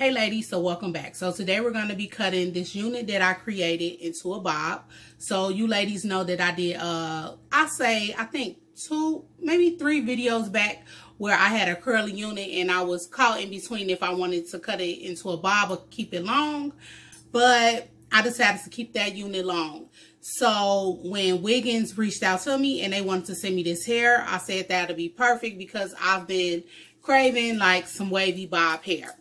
Hey ladies, so welcome back. So today we're going to be cutting this unit that I created into a bob. So you ladies know that I did I think 2, maybe 3 videos back where I had a curly unit and I was caught in between if I wanted to cut it into a bob or keep it long, but I decided to keep that unit long. So when Wiggins reached out to me and they wanted to send me this hair, I said that'll be perfect because I've been craving like some wavy bob hair.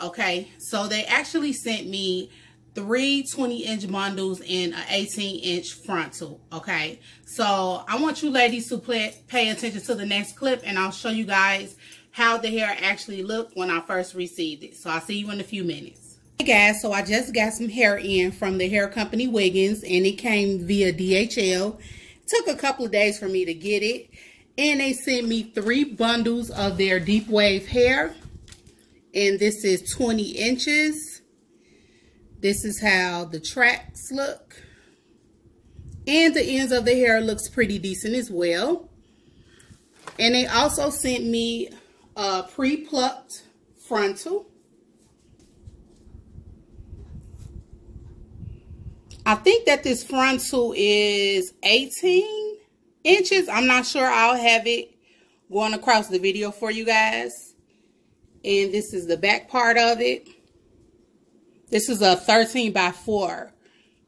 Okay, so they actually sent me 3 20-inch bundles and an 18-inch frontal. Okay, so I want you ladies to pay attention to the next clip, and I'll show you guys how the hair actually looked when I first received it. So I'll see you in a few minutes. Hey guys, so I just got some hair in from the hair company Wiggins, and it came via DHL. It took a couple of days for me to get it, and they sent me 3 bundles of their deep wave hair. And this is 20 inches. This is how the tracks look. And the ends of the hair looks pretty decent as well. And they also sent me a pre-plucked frontal. I think that this frontal is 18 inches. I'm not sure. I'll have it going across the video for you guys. And this is the back part of it. This is a 13x4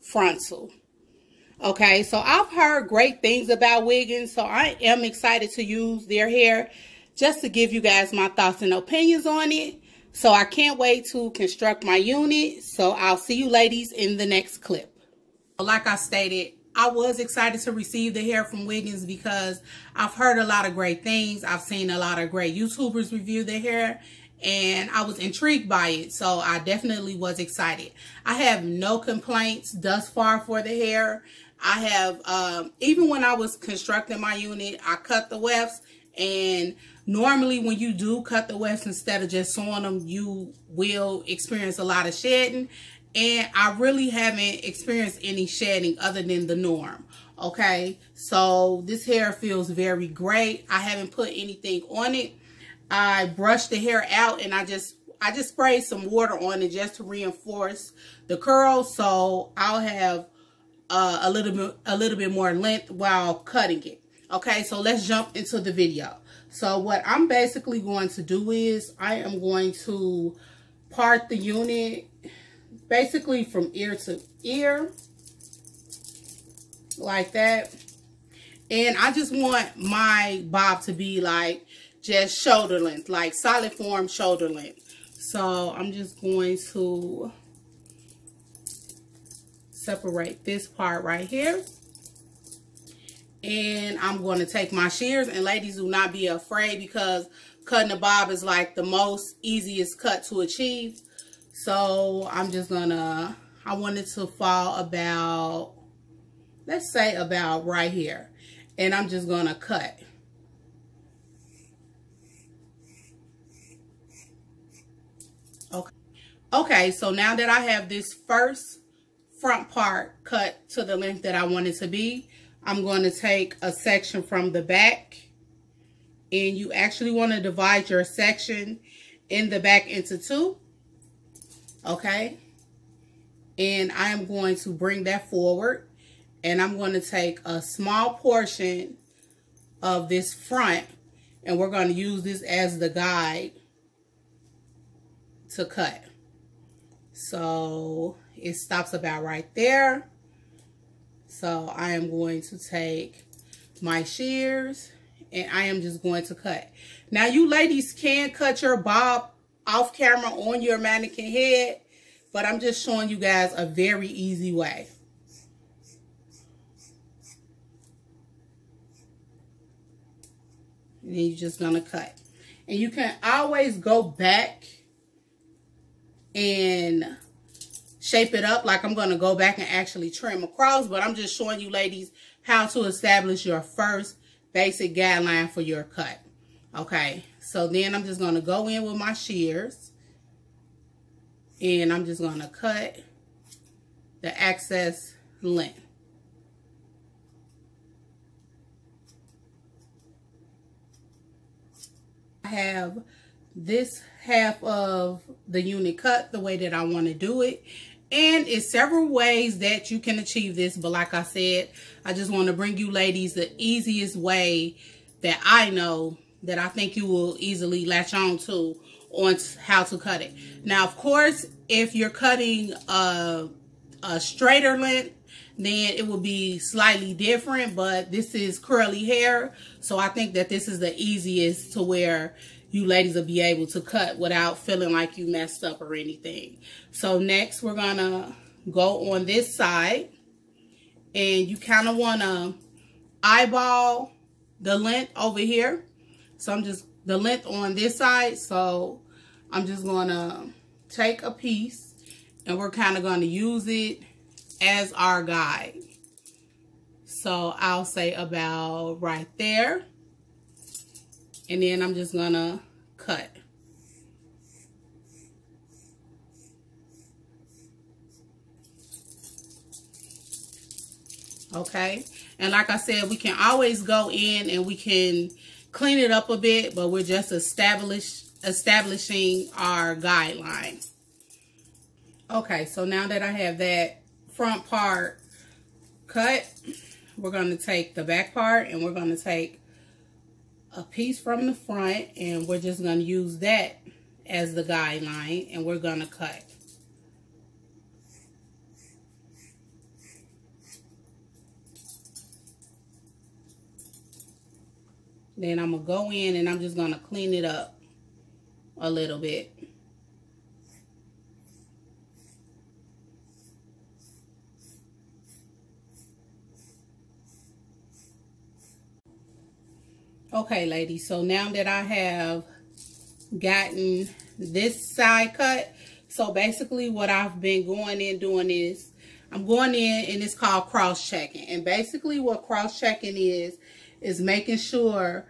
frontal. Okay, so I've heard great things about Wiggins, so I am excited to use their hair just to give you guys my thoughts and opinions on it. So I can't wait to construct my unit. So I'll see you ladies in the next clip. Like I stated, I was excited to receive the hair from Wiggins because I've heard a lot of great things. I've seen a lot of great YouTubers review their hair, and I was intrigued by it, so I definitely was excited. I have no complaints thus far for the hair. I have, even when I was constructing my unit, I cut the wefts, and normally when you do cut the wefts instead of just sewing them, you will experience a lot of shedding, and I really haven't experienced any shedding other than the norm. Okay, so this hair feels very great. I haven't put anything on it. I brushed the hair out and I just sprayed some water on it just to reinforce the curls, so I'll have a little bit more length while cutting it. Okay, so let's jump into the video. So what I'm basically going to do is I am going to part the unit basically from ear to ear like that, and I just want my bob to be like just shoulder length, like solid form shoulder length. So I'm just going to separate this part right here, and I'm going to take my shears. And ladies, do not be afraid because cutting a bob is like the most easiest cut to achieve. So I'm just gonna, I want it to fall about, let's say about right here, and I'm just gonna cut. Okay, so now that I have this first front part cut to the length that I want it to be, I'm going to take a section from the back, and you actually want to divide your section in the back into 2. Okay, and I am going to bring that forward, and I'm going to take a small portion of this front, and we're going to use this as the guide to cut. So it stops about right there. So I am going to take my shears and I am just going to cut. Now you ladies can cut your bob off camera on your mannequin head, but I'm just showing you guys a very easy way. And then you're just gonna cut. And you can always go back and shape it up. Like I'm going to go back and actually trim across, but I'm just showing you ladies how to establish your first basic guideline for your cut. Okay, so then I'm just going to go in with my shears, and I'm just going to cut the excess length. I have this half of the unit cut the way that I want to do it. And it's several ways that you can achieve this, but like I said, I just want to bring you ladies the easiest way that I know that I think you will easily latch on to on how to cut it. Now, of course, if you're cutting a straighter length, then it will be slightly different, but this is curly hair, so I think that this is the easiest to where you ladies will be able to cut without feeling like you messed up or anything. So next we're gonna go on this side, and you kind of want to eyeball the length over here. So I'm just the length on this side, so I'm just gonna take a piece and we're kind of going to use it as our guide. So I'll say about right there, and then I'm just gonna cut. Okay, and like I said, we can always go in and we can clean it up a bit, but we're just establishing our guideline. Okay, so now that I have that front part cut, we're going to take the back part and we're going to take a piece from the front, and we're just going to use that as the guideline, and we're going to cut. Then I'm going to go in and I'm just going to clean it up a little bit. Okay, ladies, so now that I have gotten this side cut, so basically what I've been going in doing is I'm going in and it's called cross-checking. And basically what cross-checking is making sure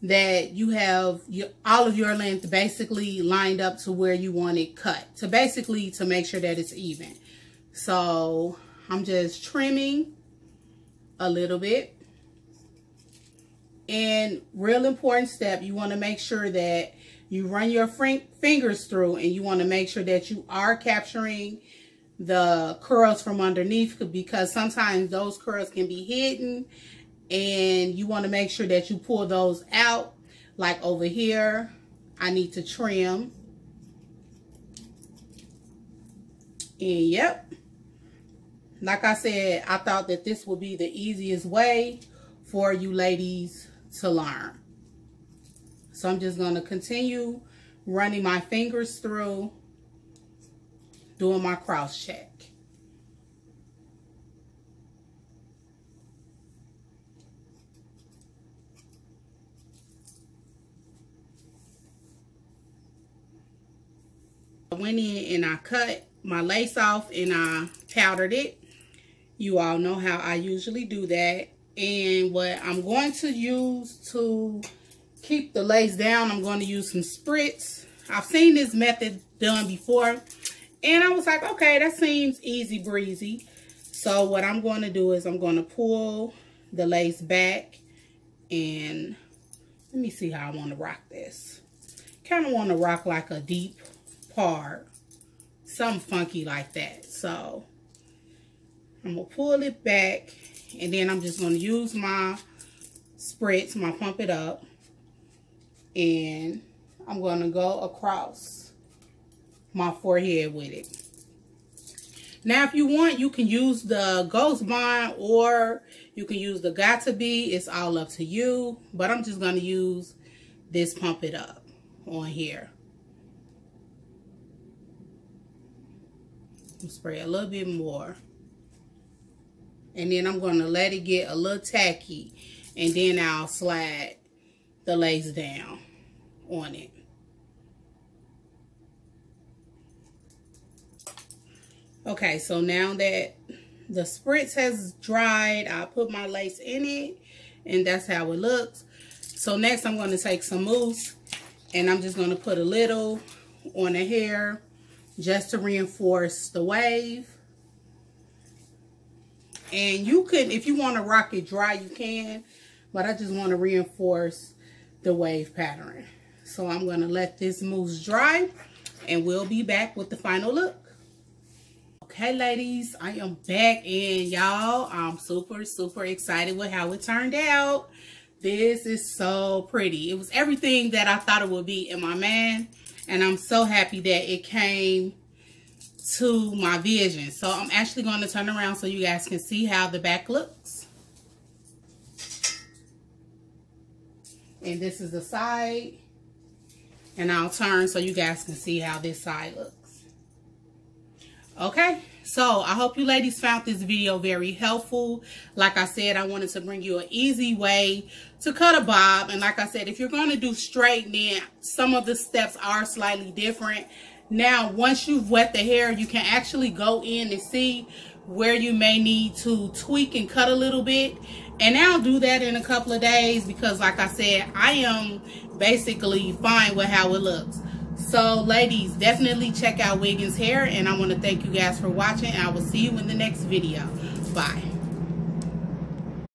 that you have all of your length basically lined up to where you want it cut, to make sure that it's even. So I'm just trimming a little bit. And real important step, you want to make sure that you run your fingers through, and you want to make sure that you are capturing the curls from underneath, because sometimes those curls can be hidden, and you want to make sure that you pull those out. Like over here, I need to trim. And yep, like I said, I thought that this would be the easiest way for you ladies to learn. So I'm just going to continue running my fingers through, doing my cross check. I went in and I cut my lace off and I powdered it. You all know how I usually do that. And what I'm going to use to keep the lace down, I'm going to use some spritz. I've seen this method done before, and I was like, okay, that seems easy breezy. So what I'm going to do is I'm going to pull the lace back, and let me see how I want to rock this. Kind of want to rock like a deep part, something funky like that. So I'm going to pull it back, and then I'm just going to use my spritz, my pump it up, and I'm going to go across my forehead with it. Now, if you want, you can use the Ghost Bond or you can use the Got To Be. It's all up to you, but I'm just going to use this pump it up on here. Spray a little bit more. And then I'm going to let it get a little tacky. And then I'll slide the lace down on it. Okay, so now that the spritz has dried, I put my lace in it. And that's how it looks. So next I'm going to take some mousse. And I'm just going to put a little on the hair just to reinforce the wave. And you could, if you want to rock it dry, you can. But I just want to reinforce the wave pattern. So I'm going to let this mousse dry, and we'll be back with the final look. Okay, ladies, I am back, and y'all, I'm super excited with how it turned out. This is so pretty. It was everything that I thought it would be in my mind, and I'm so happy that it came to my vision. So I'm actually going to turn around so you guys can see how the back looks. And this is the side, and I'll turn so you guys can see how this side looks. Okay, so I hope you ladies found this video very helpful. Like I said, I wanted to bring you an easy way to cut a bob. And like I said, if you're going to do straight, then some of the steps are slightly different. Now, once you've wet the hair, you can actually go in and see where you may need to tweak and cut a little bit. And I'll do that in a couple of days because, like I said, I am basically fine with how it looks. So, ladies, definitely check out Wiggins Hair. And I want to thank you guys for watching. I will see you in the next video. Bye.